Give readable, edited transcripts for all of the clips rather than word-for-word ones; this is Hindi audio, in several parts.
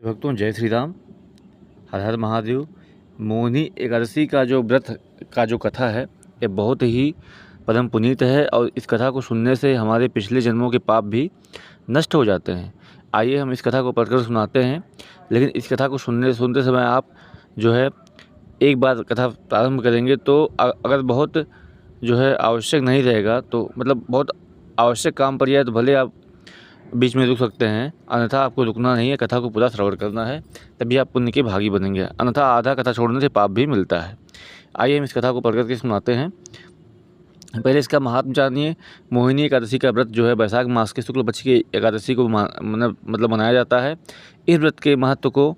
भक्तों, जय श्री राम। हर हर महादेव। मोहिनी एकादशी का जो व्रत का जो कथा है, ये बहुत ही परम पुनीत है और इस कथा को सुनने से हमारे पिछले जन्मों के पाप भी नष्ट हो जाते हैं। आइए हम इस कथा को पढ़कर सुनाते हैं, लेकिन इस कथा को सुनते समय आप जो है एक बार कथा प्रारंभ करेंगे तो अगर बहुत जो है आवश्यक नहीं रहेगा, तो मतलब बहुत आवश्यक काम पड़ जाए तो भले आप बीच में रुक सकते हैं, अन्यथा आपको रुकना नहीं है, कथा को पूरा श्रवण करना है, तभी आप पुण्य के भागी बनेंगे। अन्यथा आधा कथा छोड़ने से पाप भी मिलता है। आइए हम इस कथा को पढ़ करके सुनाते हैं। पहले इसका महात्म जानिए। मोहिनी एकादशी का व्रत जो है वैशाख मास के शुक्ल पक्ष की एकादशी को मतलब मनाया जाता है। इस व्रत के महत्व को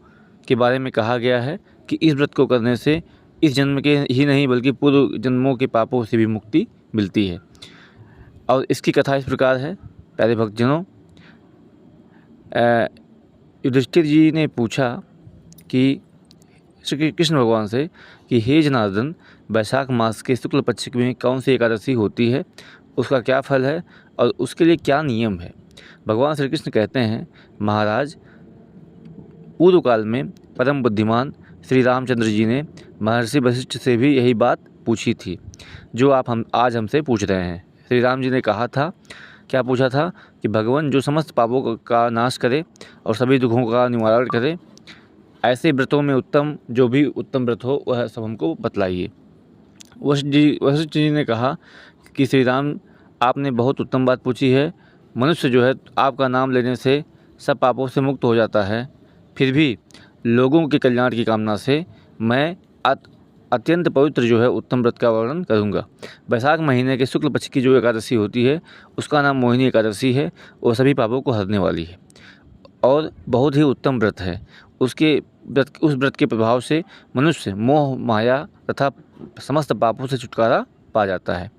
के बारे में कहा गया है कि इस व्रत को करने से इस जन्म के ही नहीं बल्कि पूर्व जन्मों के पापों से भी मुक्ति मिलती है। और इसकी कथा इस प्रकार है। प्यारे भक्तजनों, युधिष्ठिर जी ने पूछा कि श्री कृष्ण भगवान से कि हे जनार्दन, वैशाख मास के शुक्ल पक्ष में कौन सी एकादशी होती है, उसका क्या फल है और उसके लिए क्या नियम है। भगवान श्री कृष्ण कहते हैं, महाराज, पूर्व काल में परम बुद्धिमान श्री रामचंद्र जी ने महर्षि वशिष्ठ से भी यही बात पूछी थी जो आप आज हमसे पूछ रहे हैं। श्री राम जी ने कहा था, क्या पूछा था कि भगवान जो समस्त पापों का नाश करे और सभी दुखों का निवारण करे, ऐसे व्रतों में उत्तम जो भी उत्तम व्रत हो वह सब हमको बतलाइए। वशिष्ठ जी ने कहा कि श्री राम, आपने बहुत उत्तम बात पूछी है। मनुष्य जो है आपका नाम लेने से सब पापों से मुक्त हो जाता है, फिर भी लोगों के कल्याण की कामना से मैं अत्यंत पवित्र जो है उत्तम व्रत का वर्णन करूंगा। वैशाख महीने के शुक्ल पक्ष की जो एकादशी होती है उसका नाम मोहिनी एकादशी है। वो सभी पापों को हरने वाली है और बहुत ही उत्तम व्रत है। उस व्रत के प्रभाव से मनुष्य मोह माया तथा समस्त पापों से छुटकारा पा जाता है।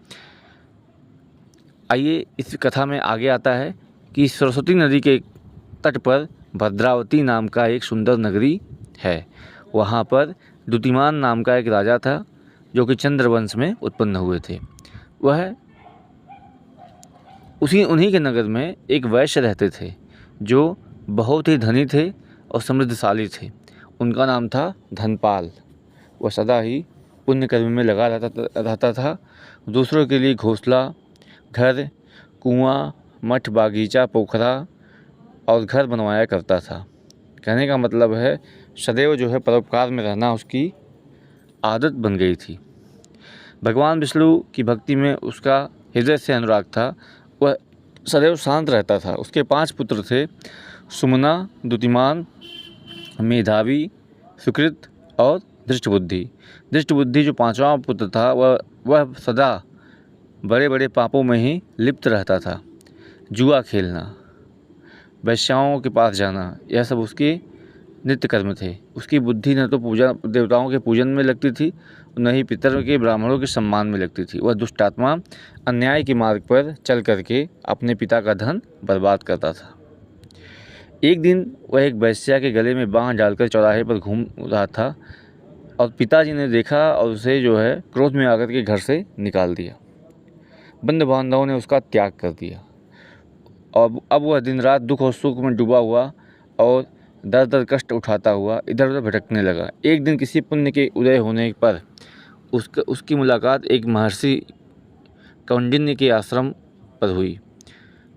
आइए इस कथा में आगे आता है कि सरस्वती नदी के तट पर भद्रावती नाम का एक सुंदर नगरी है। वहाँ पर द्युतिमान नाम का एक राजा था जो कि चंद्रवंश में उत्पन्न हुए थे। वह उन्हीं के नगर में एक वैश्य रहते थे जो बहुत ही धनी थे और समृद्धशाली थे। उनका नाम था धनपाल। वह सदा ही पुण्य कर्म में लगा रहता था। दूसरों के लिए घोंसला, घर, कुआं, मठ, बागीचा, पोखरा और घर बनवाया करता था। कहने का मतलब है सदैव जो है परोपकार में रहना उसकी आदत बन गई थी। भगवान विष्णु की भक्ति में उसका हृदय से अनुराग था। वह सदैव शांत रहता था। उसके 5 पुत्र थे, सुमना, द्युतिमान, मेधावी, सुकृत और धृष्टबुद्धि। धृष्टबुद्धि जो 5वां पुत्र था वह सदा बड़े बड़े पापों में ही लिप्त रहता था। जुआ खेलना, वैश्याओं के पास जाना, यह सब उसके नित्य कर्म थे। उसकी बुद्धि न तो देवताओं के पूजन में लगती थी, न ही पितर के ब्राह्मणों के सम्मान में लगती थी। वह दुष्टात्मा अन्याय के मार्ग पर चल करके अपने पिता का धन बर्बाद करता था। एक दिन वह एक वैश्या के गले में बांह डालकर चौराहे पर घूम रहा था और पिताजी ने देखा और उसे जो है क्रोध में आकर के घर से निकाल दिया। बंधु बांधवों ने उसका त्याग कर दिया और अब वह दिन रात दुख और सुख में डूबा हुआ और दर दर कष्ट उठाता हुआ इधर उधर भटकने लगा। एक दिन किसी पुण्य के उदय होने पर उसकी मुलाकात एक महर्षि कौंडिन्य के आश्रम पर हुई।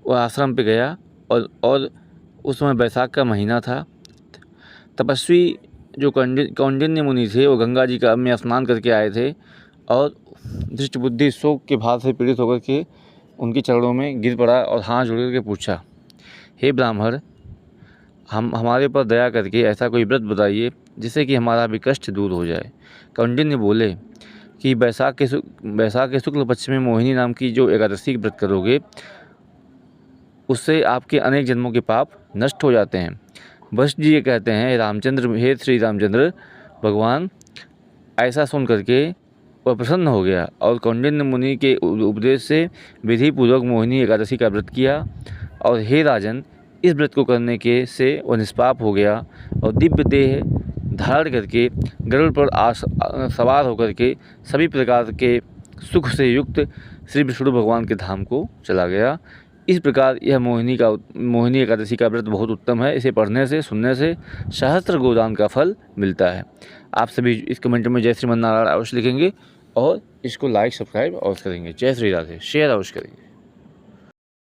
वह आश्रम पे गया और उस समय वैशाख का महीना था। तपस्वी जो कौंडिन्य मुनि थे वो गंगा जी का में स्नान करके आए थे और धृष्टबुद्धि शोक के भाव से पीड़ित होकर के उनके चरणों में गिर पड़ा और हाथ जोड़ करके पूछा, हे ब्राह्मण, हमारे पर दया करके ऐसा कोई व्रत बताइए जिससे कि हमारा भी कष्ट दूर हो जाए। कौंडिन्य बोले कि वैशाख के शुक्ल पक्ष में मोहिनी नाम की जो एकादशी व्रत करोगे उससे आपके अनेक जन्मों के पाप नष्ट हो जाते हैं। वशिष्ठ जी ये कहते हैं, हे श्री रामचंद्र, भगवान ऐसा सुन करके वह प्रसन्न हो गया और कौंडिन्य मुनि के उपदेश से विधि पूर्वक मोहिनी एकादशी का व्रत किया। और हे राजन, इस व्रत को करने के से वह निष्पाप हो गया और दिव्य देह धारण करके गरुड़ पर सवार होकर के सभी प्रकार के सुख से युक्त श्री विष्णु भगवान के धाम को चला गया। इस प्रकार यह मोहिनी एकादशी का व्रत बहुत उत्तम है। इसे पढ़ने से, सुनने से सहस्त्र गोदान का फल मिलता है। आप सभी इस कमेंट में जय श्रीमन नारायण अवश्य लिखेंगे और इसको लाइक, सब्सक्राइब अवश्य करेंगे। जय श्री राधे, शेयर अवश्य करेंगे।